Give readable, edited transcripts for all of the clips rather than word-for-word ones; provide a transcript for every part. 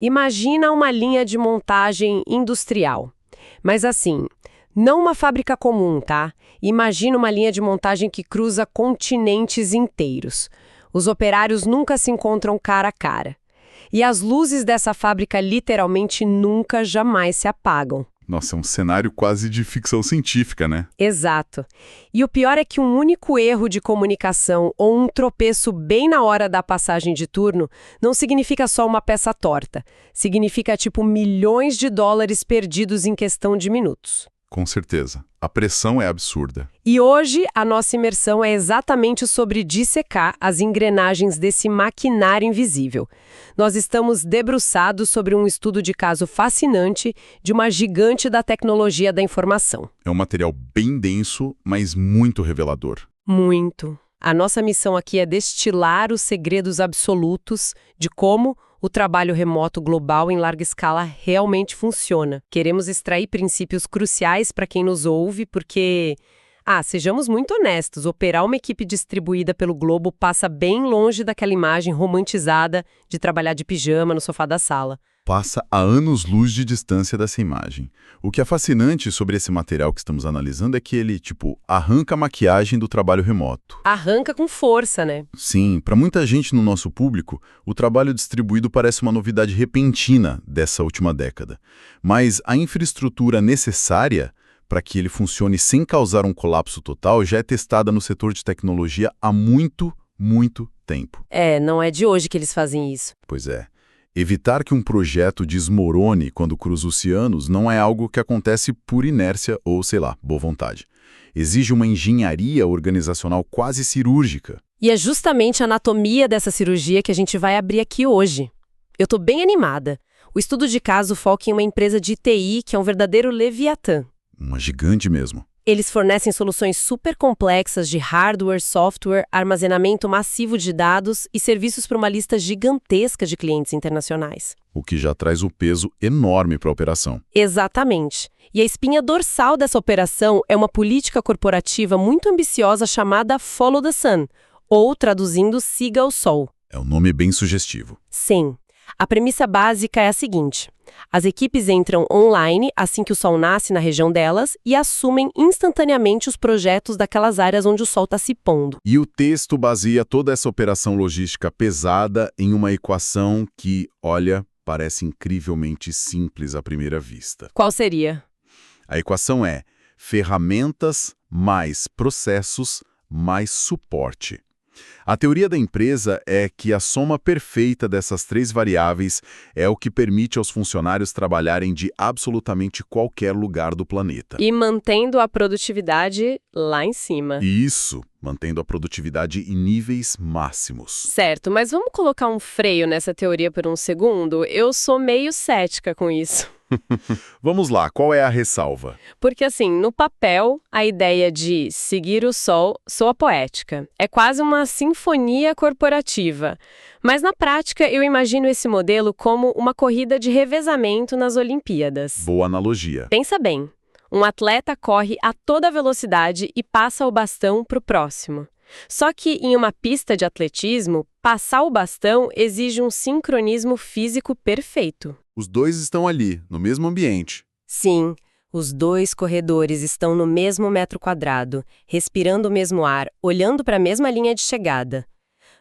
Imagina uma linha de montagem industrial. Mas assim, não uma fábrica comum, tá? Imagina uma linha de montagem que cruza continentes inteiros. Os operários nunca se encontram cara a cara. E as luzes dessa fábrica literalmente nunca, jamais se apagam. Nossa, é um cenário quase de ficção científica, né? Exato. E o pior é que um único erro de comunicação ou um tropeço bem na hora da passagem de turno não significa só uma peça torta. Significa, tipo, milhões de dólares perdidos em questão de minutos. Com certeza. A pressão é absurda. E hoje a nossa imersão é exatamente sobre dissecar as engrenagens desse maquinário invisível. Nós estamos debruçados sobre um estudo de caso fascinante de uma gigante da tecnologia da informação. É um material bem denso, mas muito revelador. Muito. A nossa missão aqui é destilar os segredos absolutos de como o trabalho remoto global em larga escala realmente funciona. Queremos extrair princípios cruciais para quem nos ouve, porque, sejamos muito honestos, operar uma equipe distribuída pelo globo passa bem longe daquela imagem romantizada de trabalhar de pijama no sofá da sala. Passa a anos-luz de distância dessa imagem. O que é fascinante sobre esse material que estamos analisando é que ele, arranca a maquiagem do trabalho remoto. Arranca com força, né? Sim, para muita gente no nosso público, o trabalho distribuído parece uma novidade repentina dessa última década. Mas a infraestrutura necessária para que ele funcione sem causar um colapso total já é testada no setor de tecnologia há muito, muito tempo. Não é de hoje que eles fazem isso. Pois é. Evitar que um projeto desmorone quando cruza oceanos não é algo que acontece por inércia ou, boa vontade. Exige uma engenharia organizacional quase cirúrgica. E é justamente a anatomia dessa cirurgia que a gente vai abrir aqui hoje. Eu tô bem animada. O estudo de caso foca em uma empresa de TI que é um verdadeiro leviatã. Uma gigante mesmo. Eles fornecem soluções super complexas de hardware, software, armazenamento massivo de dados e serviços para uma lista gigantesca de clientes internacionais. O que já traz um peso enorme para a operação. Exatamente. E a espinha dorsal dessa operação é uma política corporativa muito ambiciosa chamada Follow the Sun, ou, traduzindo, Siga o Sol. É um nome bem sugestivo. Sim. A premissa básica é a seguinte: as equipes entram online assim que o sol nasce na região delas e assumem instantaneamente os projetos daquelas áreas onde o sol está se pondo. E o texto baseia toda essa operação logística pesada em uma equação que, parece incrivelmente simples à primeira vista. Qual seria? A equação é ferramentas mais processos mais suporte. A teoria da empresa é que a soma perfeita dessas três variáveis é o que permite aos funcionários trabalharem de absolutamente qualquer lugar do planeta. E mantendo a produtividade lá em cima. Isso, mantendo a produtividade em níveis máximos. Certo, mas vamos colocar um freio nessa teoria por um segundo? Eu sou meio cética com isso. Vamos lá, qual é a ressalva? Porque assim, no papel, a ideia de seguir o sol soa poética. É quase uma sinfonia corporativa. Mas na prática, eu imagino esse modelo como uma corrida de revezamento nas Olimpíadas. Boa analogia. Pensa bem, um atleta corre a toda velocidade e passa o bastão para o próximo. Só que em uma pista de atletismo, passar o bastão exige um sincronismo físico perfeito. Os dois estão ali, no mesmo ambiente. Sim, os dois corredores estão no mesmo metro quadrado, respirando o mesmo ar, olhando para a mesma linha de chegada.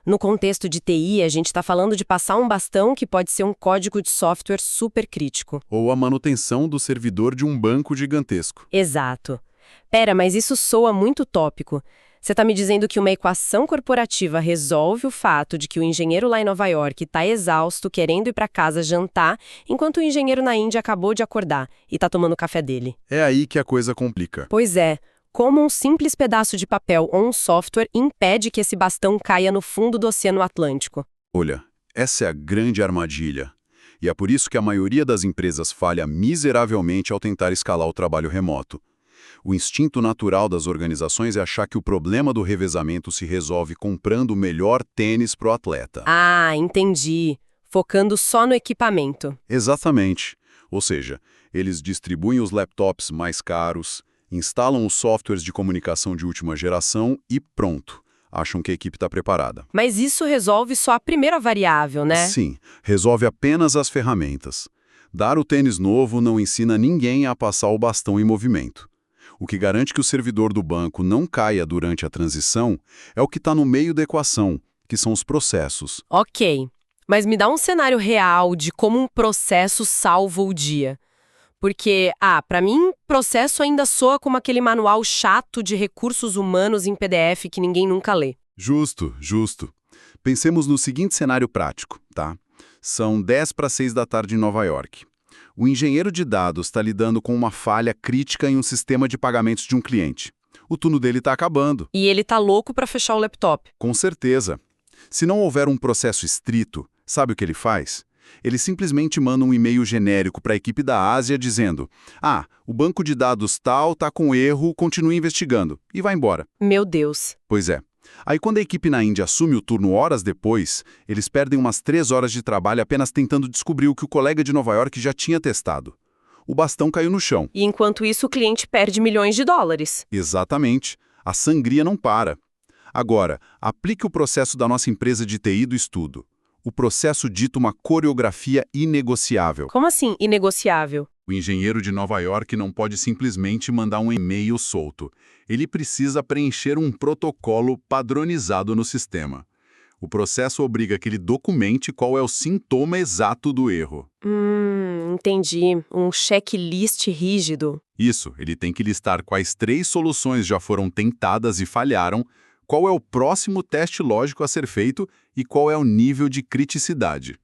No contexto de TI, a gente está falando de passar um bastão que pode ser um código de software super crítico. Ou a manutenção do servidor de um banco gigantesco. Exato. Pera, mas isso soa muito utópico. Você está me dizendo que uma equação corporativa resolve o fato de que o engenheiro lá em Nova York está exausto, querendo ir para casa jantar, enquanto o engenheiro na Índia acabou de acordar e está tomando o café dele. É aí que a coisa complica. Pois é. Como um simples pedaço de papel ou um software impede que esse bastão caia no fundo do Oceano Atlântico? Olha, essa é a grande armadilha. E é por isso que a maioria das empresas falha miseravelmente ao tentar escalar o trabalho remoto. O instinto natural das organizações é achar que o problema do revezamento se resolve comprando o melhor tênis para o atleta. Ah, entendi. Focando só no equipamento. Exatamente. Ou seja, eles distribuem os laptops mais caros, instalam os softwares de comunicação de última geração e pronto. acham que a equipe está preparada. Mas isso resolve só a primeira variável, né? Sim, resolve apenas as ferramentas. Dar o tênis novo não ensina ninguém a passar o bastão em movimento. O que garante que o servidor do banco não caia durante a transição é o que está no meio da equação, que são os processos. Ok, mas me dá um cenário real de como um processo salva o dia. Porque, para mim, processo ainda soa como aquele manual chato de recursos humanos em PDF que ninguém nunca lê. Justo, justo. Pensemos no seguinte cenário prático, tá? São 10 para 6 da tarde em Nova York. O engenheiro de dados está lidando com uma falha crítica em um sistema de pagamentos de um cliente. O turno dele está acabando. E ele tá louco para fechar o laptop. Com certeza. Se não houver um processo estrito, sabe o que ele faz? Ele simplesmente manda um e-mail genérico para a equipe da Ásia dizendo: o banco de dados tal está com erro, continue investigando, e vai embora. Meu Deus. Pois é. Aí quando a equipe na Índia assume o turno horas depois, eles perdem umas 3 horas de trabalho apenas tentando descobrir o que o colega de Nova York já tinha testado. O bastão caiu no chão. E enquanto isso, o cliente perde milhões de dólares. Exatamente. A sangria não para. Agora, aplique o processo da nossa empresa de TI do estudo. O processo dita uma coreografia inegociável. Como assim, inegociável? O engenheiro de Nova York não pode simplesmente mandar um e-mail solto. Ele precisa preencher um protocolo padronizado no sistema. O processo obriga que ele documente qual é o sintoma exato do erro. Entendi. Um checklist rígido. Isso, ele tem que listar quais 3 soluções já foram tentadas e falharam, qual é o próximo teste lógico a ser feito e qual é o nível de criticidade.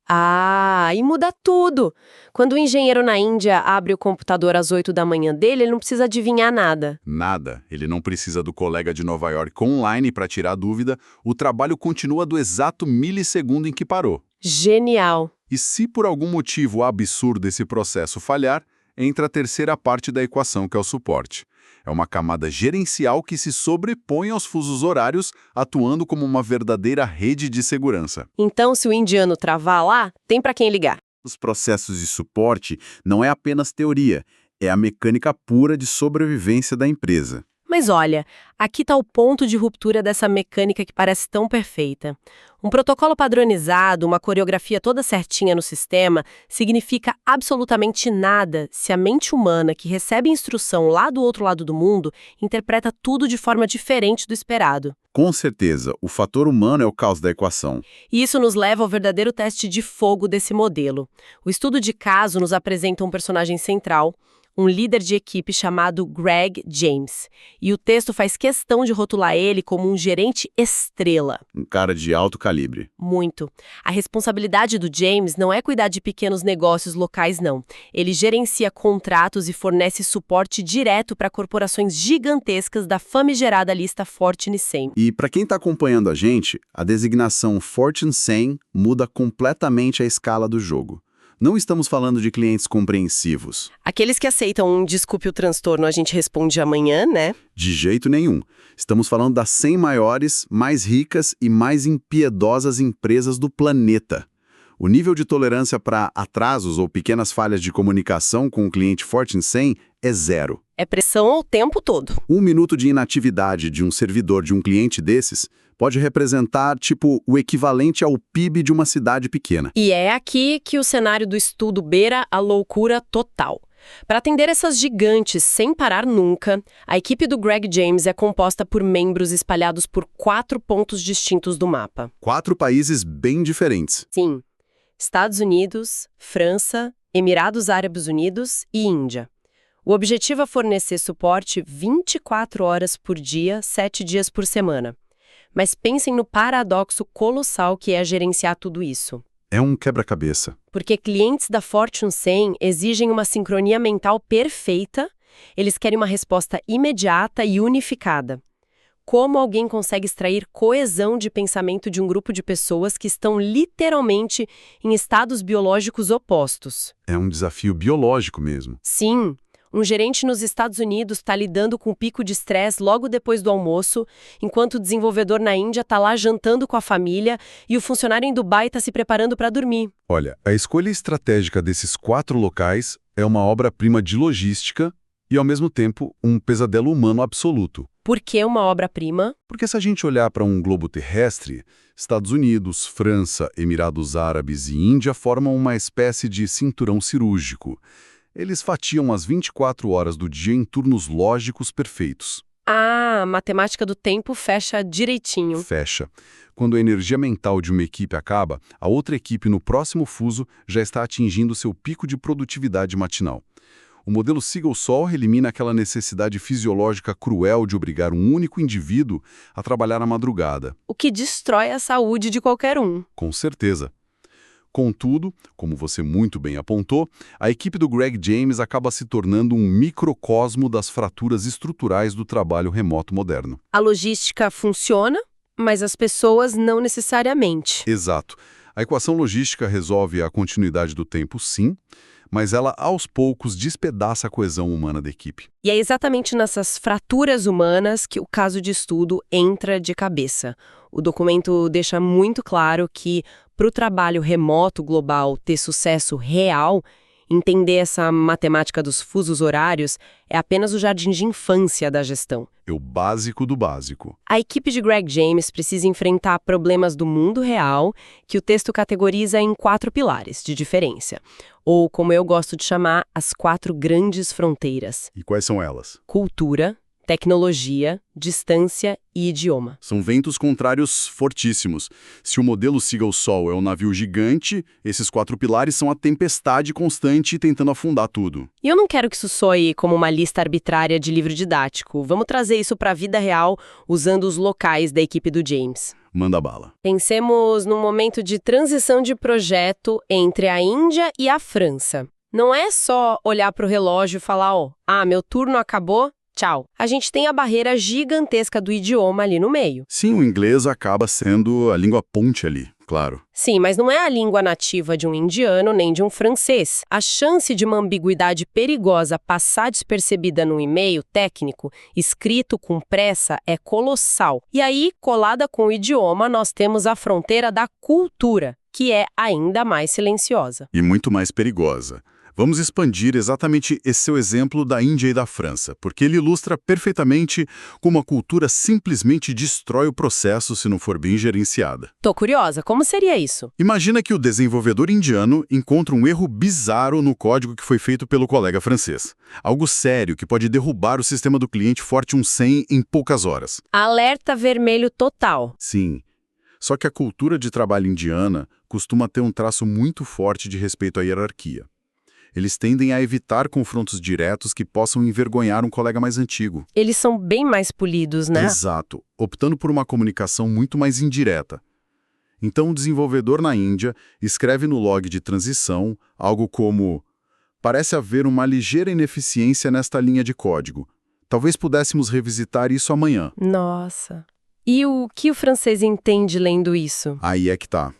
E muda tudo. Quando o engenheiro na Índia abre o computador às 8 da manhã dele, ele não precisa adivinhar nada. Nada. Ele não precisa do colega de Nova York online para tirar dúvida. O trabalho continua do exato milissegundo em que parou. Genial. E se por algum motivo absurdo esse processo falhar, entra a terceira parte da equação, que é o suporte. É uma camada gerencial que se sobrepõe aos fusos horários, atuando como uma verdadeira rede de segurança. Então, se o indiano travar lá, tem para quem ligar. Os processos de suporte não é apenas teoria, é a mecânica pura de sobrevivência da empresa. Mas olha, aqui está o ponto de ruptura dessa mecânica que parece tão perfeita. Um protocolo padronizado, uma coreografia toda certinha no sistema, significa absolutamente nada se a mente humana que recebe instrução lá do outro lado do mundo interpreta tudo de forma diferente do esperado. Com certeza, o fator humano é o caos da equação. E isso nos leva ao verdadeiro teste de fogo desse modelo. O estudo de caso nos apresenta um personagem central, um líder de equipe chamado Greg James. E o texto faz questão de rotular ele como um gerente estrela. Um cara de alto calibre. Muito. A responsabilidade do James não é cuidar de pequenos negócios locais, não. Ele gerencia contratos e fornece suporte direto para corporações gigantescas da famigerada lista Fortune 100. E para quem está acompanhando a gente, a designação Fortune 100 muda completamente a escala do jogo. Não estamos falando de clientes compreensivos. Aqueles que aceitam um desculpe o transtorno, a gente responde amanhã, né? De jeito nenhum. Estamos falando das 100 maiores, mais ricas e mais impiedosas empresas do planeta. O nível de tolerância para atrasos ou pequenas falhas de comunicação com o cliente Fortune 100 é 0. É pressão o tempo todo. 1 minuto de inatividade de um servidor de um cliente desses pode representar, o equivalente ao PIB de uma cidade pequena. E é aqui que o cenário do estudo beira a loucura total. Para atender essas gigantes sem parar nunca, a equipe do Greg James é composta por membros espalhados por 4 pontos distintos do mapa. 4 países bem diferentes. Sim. Estados Unidos, França, Emirados Árabes Unidos e Índia. O objetivo é fornecer suporte 24 horas por dia, 7 dias por semana. Mas pensem no paradoxo colossal que é gerenciar tudo isso. É um quebra-cabeça. Porque clientes da Fortune 100 exigem uma sincronia mental perfeita, eles querem uma resposta imediata e unificada. Como alguém consegue extrair coesão de pensamento de um grupo de pessoas que estão literalmente em estados biológicos opostos? É um desafio biológico mesmo. Sim. Um gerente nos Estados Unidos está lidando com um pico de estresse logo depois do almoço, enquanto o desenvolvedor na Índia está lá jantando com a família e o funcionário em Dubai está se preparando para dormir. Olha, a escolha estratégica desses 4 locais é uma obra-prima de logística e, ao mesmo tempo, um pesadelo humano absoluto. Por que uma obra-prima? Porque se a gente olhar para um globo terrestre, Estados Unidos, França, Emirados Árabes e Índia formam uma espécie de cinturão cirúrgico. Eles fatiam as 24 horas do dia em turnos lógicos perfeitos. Ah, a matemática do tempo fecha direitinho. Fecha. Quando a energia mental de uma equipe acaba, a outra equipe no próximo fuso já está atingindo seu pico de produtividade matinal. O modelo Siga o Sol elimina aquela necessidade fisiológica cruel de obrigar um único indivíduo a trabalhar à madrugada. O que destrói a saúde de qualquer um. Com certeza. Contudo, como você muito bem apontou, a equipe do Greg James acaba se tornando um microcosmo das fraturas estruturais do trabalho remoto moderno. A logística funciona, mas as pessoas não necessariamente. Exato. A equação logística resolve a continuidade do tempo, sim, mas ela aos poucos despedaça a coesão humana da equipe. E é exatamente nessas fraturas humanas que o caso de estudo entra de cabeça. O documento deixa muito claro que, para o trabalho remoto global ter sucesso real, entender essa matemática dos fusos horários é apenas o jardim de infância da gestão. É o básico do básico. A equipe de Greg James precisa enfrentar problemas do mundo real, que o texto categoriza em 4 pilares de diferença, ou, como eu gosto de chamar, as 4 grandes fronteiras: E quais são elas? cultura, tecnologia, distância e idioma. São ventos contrários fortíssimos. Se o modelo Siga o Sol é um navio gigante, esses 4 pilares são a tempestade constante tentando afundar tudo. E eu não quero que isso soe como uma lista arbitrária de livro didático. Vamos trazer isso para a vida real usando os locais da equipe do James. Manda bala. Pensemos num momento de transição de projeto entre a Índia e a França. Não é só olhar para o relógio e falar, meu turno acabou, tchau. A gente tem a barreira gigantesca do idioma ali no meio. Sim, o inglês acaba sendo a língua ponte ali, claro. Sim, mas não é a língua nativa de um indiano nem de um francês. A chance de uma ambiguidade perigosa passar despercebida num e-mail técnico, escrito com pressa, é colossal. E aí, colada com o idioma, nós temos a fronteira da cultura, que é ainda mais silenciosa. E muito mais perigosa. Vamos expandir exatamente esse seu exemplo da Índia e da França, porque ele ilustra perfeitamente como a cultura simplesmente destrói o processo se não for bem gerenciada. Tô curiosa, como seria isso? Imagina que o desenvolvedor indiano encontra um erro bizarro no código que foi feito pelo colega francês. Algo sério que pode derrubar o sistema do cliente Fortune 100 em poucas horas. Alerta vermelho total. Sim. Só que a cultura de trabalho indiana costuma ter um traço muito forte de respeito à hierarquia. Eles tendem a evitar confrontos diretos que possam envergonhar um colega mais antigo. Eles são bem mais polidos, né? Exato, optando por uma comunicação muito mais indireta. Então o desenvolvedor na Índia escreve no log de transição algo como: parece haver uma ligeira ineficiência nesta linha de código. Talvez pudéssemos revisitar isso amanhã. Nossa. E o que o francês entende lendo isso? Aí é que tá.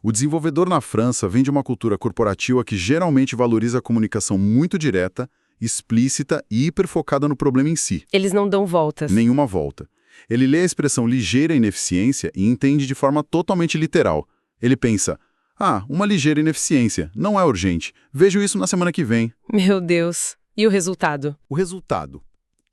O desenvolvedor na França vem de uma cultura corporativa que geralmente valoriza a comunicação muito direta, explícita e hiperfocada no problema em si. Eles não dão voltas. Nenhuma volta. Ele lê a expressão ligeira ineficiência e entende de forma totalmente literal. Ele pensa: uma ligeira ineficiência, não é urgente, vejo isso na semana que vem. Meu Deus. E o resultado? O resultado: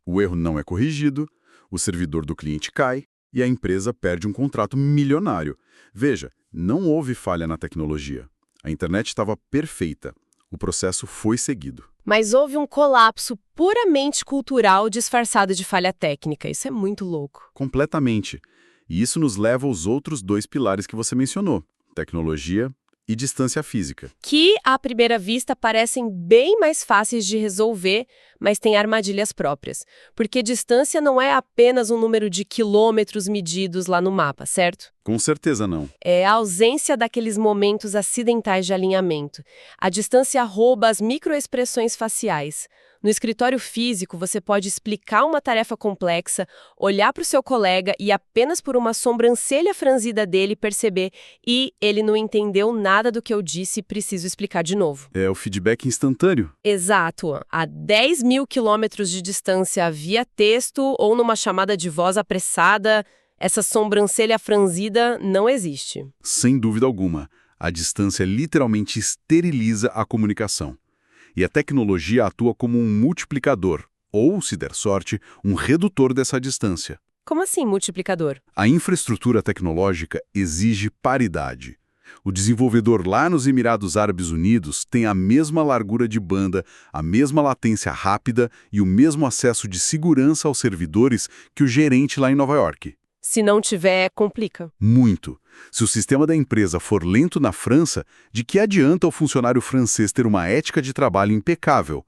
o erro não é corrigido, o servidor do cliente cai e a empresa perde um contrato milionário. Veja, não houve falha na tecnologia. A internet estava perfeita. O processo foi seguido. Mas houve um colapso puramente cultural disfarçado de falha técnica. Isso é muito louco. Completamente. E isso nos leva aos outros 2 pilares que você mencionou: tecnologia e distância física. Que, à primeira vista, parecem bem mais fáceis de resolver, mas têm armadilhas próprias. Porque distância não é apenas um número de quilômetros medidos lá no mapa, certo? Com certeza não. É a ausência daqueles momentos acidentais de alinhamento. A distância rouba as microexpressões faciais. No escritório físico, você pode explicar uma tarefa complexa, olhar para o seu colega e apenas por uma sobrancelha franzida dele perceber: e ele não entendeu nada do que eu disse e preciso explicar de novo. É o feedback instantâneo. Exato. A 10 mil quilômetros de distância via texto ou numa chamada de voz apressada, essa sobrancelha franzida não existe. Sem dúvida alguma. A distância literalmente esteriliza a comunicação. E a tecnologia atua como um multiplicador, ou, se der sorte, um redutor dessa distância. Como assim, multiplicador? A infraestrutura tecnológica exige paridade. O desenvolvedor lá nos Emirados Árabes Unidos tem a mesma largura de banda, a mesma latência rápida e o mesmo acesso de segurança aos servidores que o gerente lá em Nova York. Se não tiver, complica. Muito. Se o sistema da empresa for lento na França, de que adianta o funcionário francês ter uma ética de trabalho impecável?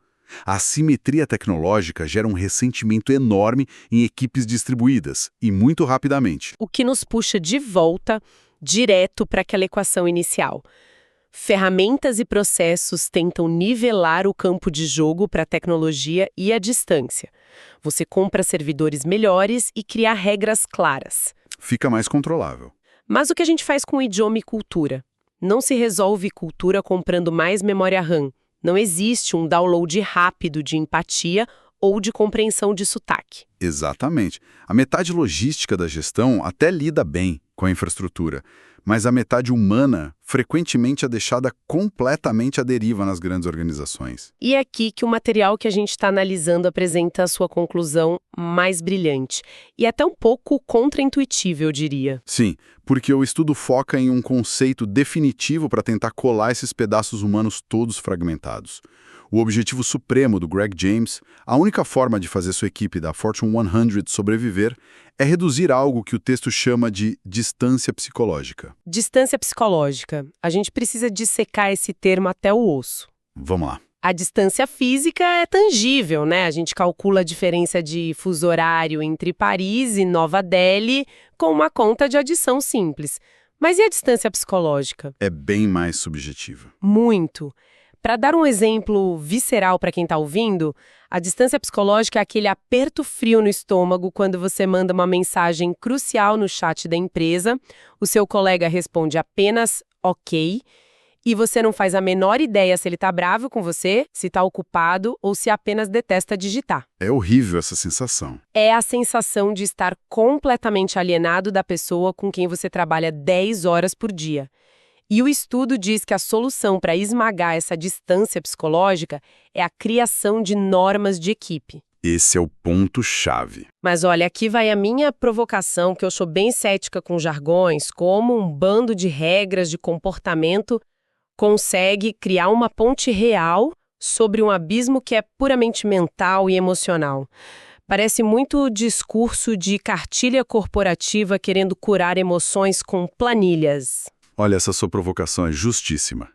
A assimetria tecnológica gera um ressentimento enorme em equipes distribuídas, e muito rapidamente. O que nos puxa de volta direto para aquela equação inicial. Ferramentas e processos tentam nivelar o campo de jogo para a tecnologia e a distância. Você compra servidores melhores e cria regras claras. Fica mais controlável. Mas o que a gente faz com idioma e cultura? Não se resolve cultura comprando mais memória RAM. Não existe um download rápido de empatia ou de compreensão de sotaque. Exatamente. A metade logística da gestão até lida bem com a infraestrutura, mas a metade humana frequentemente é deixada completamente à deriva nas grandes organizações. E é aqui que o material que a gente está analisando apresenta a sua conclusão mais brilhante e até um pouco contraintuitiva, eu diria. Sim, porque o estudo foca em um conceito definitivo para tentar colar esses pedaços humanos todos fragmentados. O objetivo supremo do Greg James, a única forma de fazer sua equipe da Fortune 100 sobreviver, é reduzir algo que o texto chama de distância psicológica. Distância psicológica. A gente precisa dissecar esse termo até o osso. Vamos lá. A distância física é tangível, né? A gente calcula a diferença de fuso horário entre Paris e Nova Delhi com uma conta de adição simples. Mas e a distância psicológica? É bem mais subjetiva. Muito. Para dar um exemplo visceral para quem está ouvindo, a distância psicológica é aquele aperto frio no estômago quando você manda uma mensagem crucial no chat da empresa, o seu colega responde apenas ok, e você não faz a menor ideia se ele está bravo com você, se está ocupado ou se apenas detesta digitar. É horrível essa sensação. É a sensação de estar completamente alienado da pessoa com quem você trabalha 10 horas por dia. E o estudo diz que a solução para esmagar essa distância psicológica é a criação de normas de equipe. Esse é o ponto-chave. Mas olha, aqui vai a minha provocação, que eu sou bem cética com jargões, como um bando de regras de comportamento consegue criar uma ponte real sobre um abismo que é puramente mental e emocional. Parece muito discurso de cartilha corporativa querendo curar emoções com planilhas. Olha, essa sua provocação é justíssima.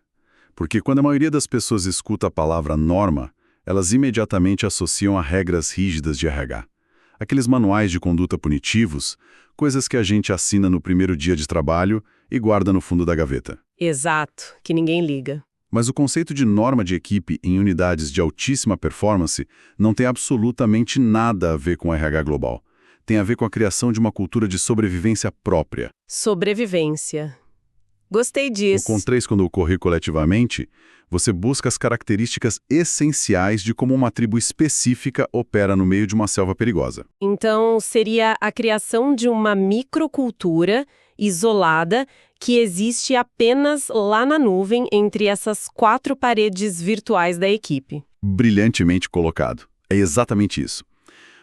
Porque quando a maioria das pessoas escuta a palavra norma, elas imediatamente associam a regras rígidas de RH. Aqueles manuais de conduta punitivos, coisas que a gente assina no primeiro dia de trabalho e guarda no fundo da gaveta. Exato, que ninguém liga. Mas o conceito de norma de equipe em unidades de altíssima performance não tem absolutamente nada a ver com RH global. Tem a ver com a criação de uma cultura de sobrevivência própria. Sobrevivência. Gostei disso. Com 3, quando ocorre coletivamente, você busca as características essenciais de como uma tribo específica opera no meio de uma selva perigosa. Então, seria a criação de uma microcultura isolada que existe apenas lá na nuvem entre essas 4 paredes virtuais da equipe. Brilhantemente colocado. É exatamente isso.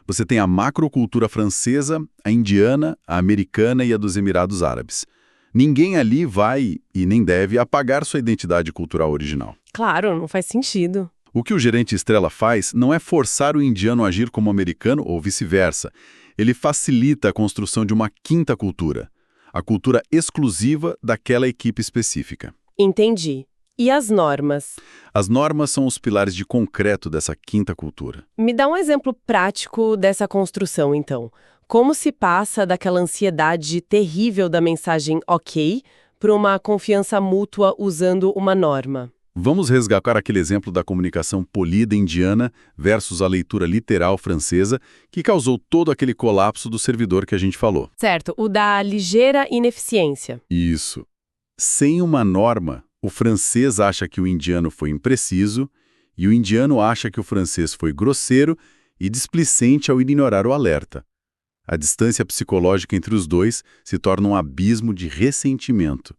Você tem a macrocultura francesa, a indiana, a americana e a dos Emirados Árabes. Ninguém ali vai, e nem deve, apagar sua identidade cultural original. Claro, não faz sentido. O que o gerente estrela faz não é forçar o indiano a agir como americano ou vice-versa. Ele facilita a construção de uma quinta cultura, a cultura exclusiva daquela equipe específica. Entendi. E as normas? As normas são os pilares de concreto dessa quinta cultura. Me dá um exemplo prático dessa construção, então. Como se passa daquela ansiedade terrível da mensagem ok para uma confiança mútua usando uma norma? Vamos resgatar aquele exemplo da comunicação polida indiana versus a leitura literal francesa, que causou todo aquele colapso do servidor que a gente falou. Certo, o da ligeira ineficiência. Isso. Sem uma norma, o francês acha que o indiano foi impreciso e o indiano acha que o francês foi grosseiro e displicente ao ignorar o alerta. A distância psicológica entre os dois se torna um abismo de ressentimento.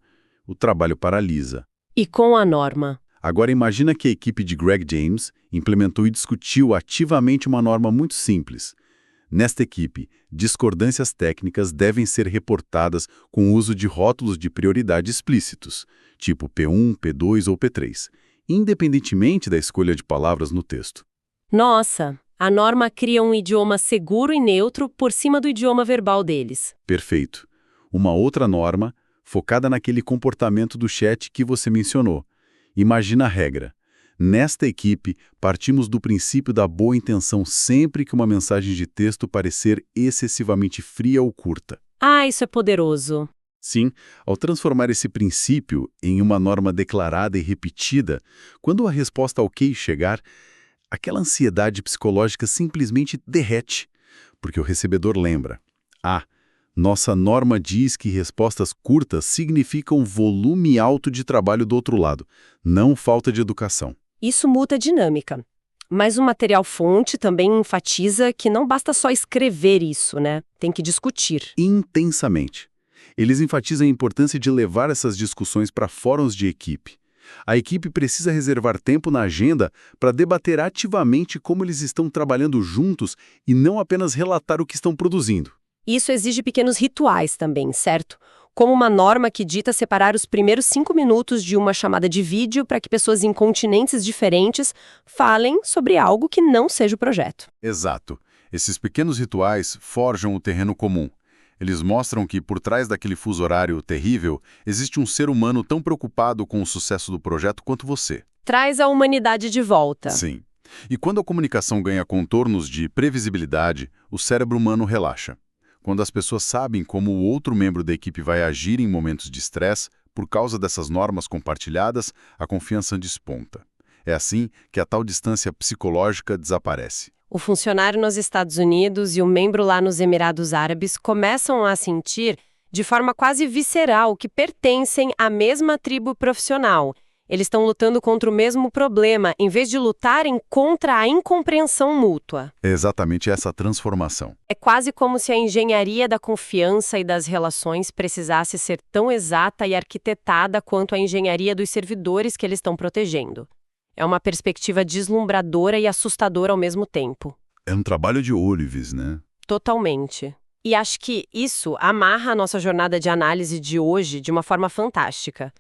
O trabalho paralisa. E com a norma? Agora imagina que a equipe de Greg James implementou e discutiu ativamente uma norma muito simples. Nesta equipe, discordâncias técnicas devem ser reportadas com o uso de rótulos de prioridade explícitos, tipo P1, P2 ou P3, independentemente da escolha de palavras no texto. Nossa, a norma cria um idioma seguro e neutro por cima do idioma verbal deles. Perfeito. Uma outra norma, focada naquele comportamento do chat que você mencionou. Imagina a regra. Nesta equipe, partimos do princípio da boa intenção sempre que uma mensagem de texto parecer excessivamente fria ou curta. Ah, isso é poderoso. Sim, ao transformar esse princípio em uma norma declarada e repetida, quando a resposta ok chegar, aquela ansiedade psicológica simplesmente derrete, porque o recebedor lembra. Nossa norma diz que respostas curtas significam volume alto de trabalho do outro lado, não falta de educação. Isso muda a dinâmica. Mas o material-fonte também enfatiza que não basta só escrever isso, né? Tem que discutir. Intensamente. Eles enfatizam a importância de levar essas discussões para fóruns de equipe. A equipe precisa reservar tempo na agenda para debater ativamente como eles estão trabalhando juntos e não apenas relatar o que estão produzindo. Isso exige pequenos rituais também, certo? Como uma norma que dita separar os primeiros 5 minutos de uma chamada de vídeo para que pessoas em continentes diferentes falem sobre algo que não seja o projeto. Exato. Esses pequenos rituais forjam o terreno comum. Eles mostram que, por trás daquele fuso horário terrível, existe um ser humano tão preocupado com o sucesso do projeto quanto você. Traz a humanidade de volta. Sim. E quando a comunicação ganha contornos de previsibilidade, o cérebro humano relaxa. Quando as pessoas sabem como o outro membro da equipe vai agir em momentos de estresse, por causa dessas normas compartilhadas, a confiança desponta. É assim que a tal distância psicológica desaparece. O funcionário nos Estados Unidos e o membro lá nos Emirados Árabes começam a sentir, de forma quase visceral, que pertencem à mesma tribo profissional. Eles estão lutando contra o mesmo problema, em vez de lutarem contra a incompreensão mútua. É exatamente essa transformação. É quase como se a engenharia da confiança e das relações precisasse ser tão exata e arquitetada quanto a engenharia dos servidores que eles estão protegendo. É uma perspectiva deslumbradora e assustadora ao mesmo tempo. É um trabalho de Olives, né? Totalmente. E acho que isso amarra a nossa jornada de análise de hoje de uma forma fantástica.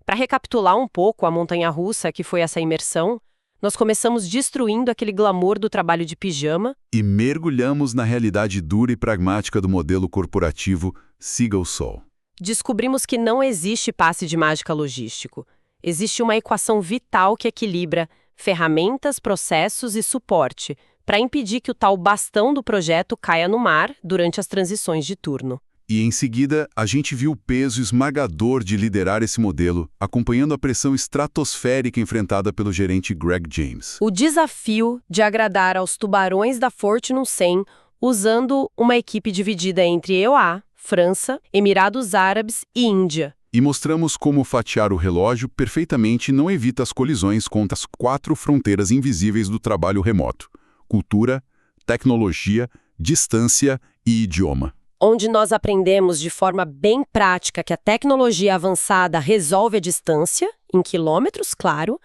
Para recapitular um pouco a montanha-russa que foi essa imersão, nós começamos destruindo aquele glamour do trabalho de pijama E mergulhamos na realidade dura e pragmática do modelo corporativo Siga o Sol. Descobrimos que não existe passe de mágica logístico. Existe uma equação vital que equilibra ferramentas, processos e suporte para impedir que o tal bastão do projeto caia no mar durante as transições de turno. E, em seguida, a gente viu o peso esmagador de liderar esse modelo, acompanhando a pressão estratosférica enfrentada pelo gerente Greg James. O desafio de agradar aos tubarões da Fortune 100 usando uma equipe dividida entre EUA, França, Emirados Árabes e Índia. E mostramos como fatiar o relógio perfeitamente não evita as colisões contra as 4 fronteiras invisíveis do trabalho remoto: cultura, tecnologia, distância e idioma. Onde nós aprendemos de forma bem prática que a tecnologia avançada resolve a distância, em quilômetros, claro,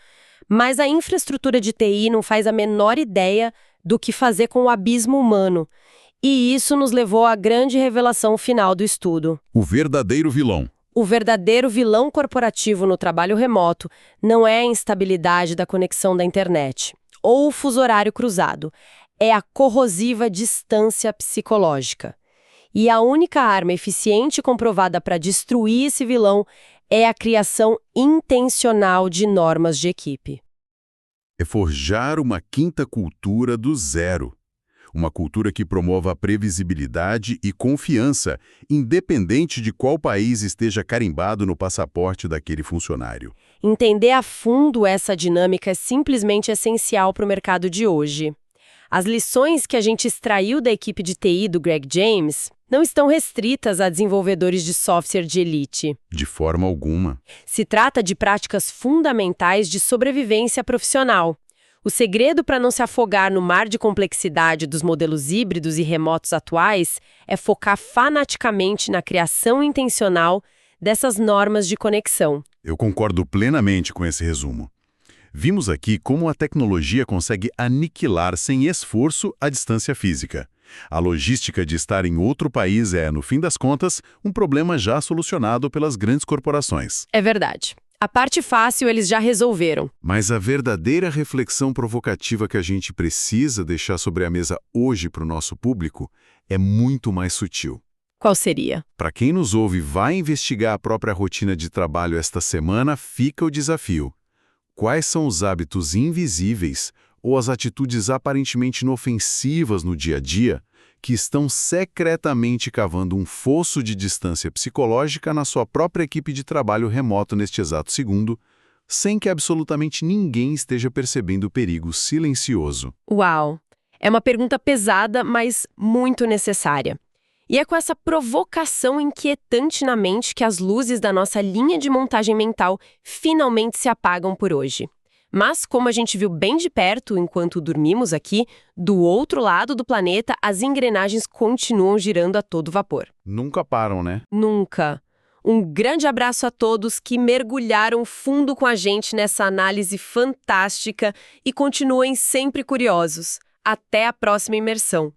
mas a infraestrutura de TI não faz a menor ideia do que fazer com o abismo humano. E isso nos levou à grande revelação final do estudo. O verdadeiro vilão. O verdadeiro vilão corporativo no trabalho remoto não é a instabilidade da conexão da internet ou o fuso horário cruzado, é a corrosiva distância psicológica. E a única arma eficiente e comprovada para destruir esse vilão é a criação intencional de normas de equipe. É forjar uma quinta cultura do zero. Uma cultura que promova a previsibilidade e confiança, independente de qual país esteja carimbado no passaporte daquele funcionário. Entender a fundo essa dinâmica é simplesmente essencial para o mercado de hoje. As lições que a gente extraiu da equipe de TI do Greg James não estão restritas a desenvolvedores de software de elite. De forma alguma. Se trata de práticas fundamentais de sobrevivência profissional. O segredo para não se afogar no mar de complexidade dos modelos híbridos e remotos atuais é focar fanaticamente na criação intencional dessas normas de conexão. Eu concordo plenamente com esse resumo. Vimos aqui como a tecnologia consegue aniquilar sem esforço a distância física. A logística de estar em outro país é, no fim das contas, um problema já solucionado pelas grandes corporações. É verdade. A parte fácil eles já resolveram. Mas a verdadeira reflexão provocativa que a gente precisa deixar sobre a mesa hoje para o nosso público é muito mais sutil. Qual seria? Para quem nos ouve e vai investigar a própria rotina de trabalho esta semana, fica o desafio. Quais são os hábitos invisíveis ou as atitudes aparentemente inofensivas no dia a dia que estão secretamente cavando um fosso de distância psicológica na sua própria equipe de trabalho remoto neste exato segundo, sem que absolutamente ninguém esteja percebendo o perigo silencioso? Uau! É uma pergunta pesada, mas muito necessária. E é com essa provocação inquietante na mente que as luzes da nossa linha de montagem mental finalmente se apagam por hoje. Mas, como a gente viu bem de perto enquanto dormimos aqui, do outro lado do planeta, as engrenagens continuam girando a todo vapor. Nunca param, né? Nunca. Um grande abraço a todos que mergulharam fundo com a gente nessa análise fantástica e continuem sempre curiosos. Até a próxima imersão.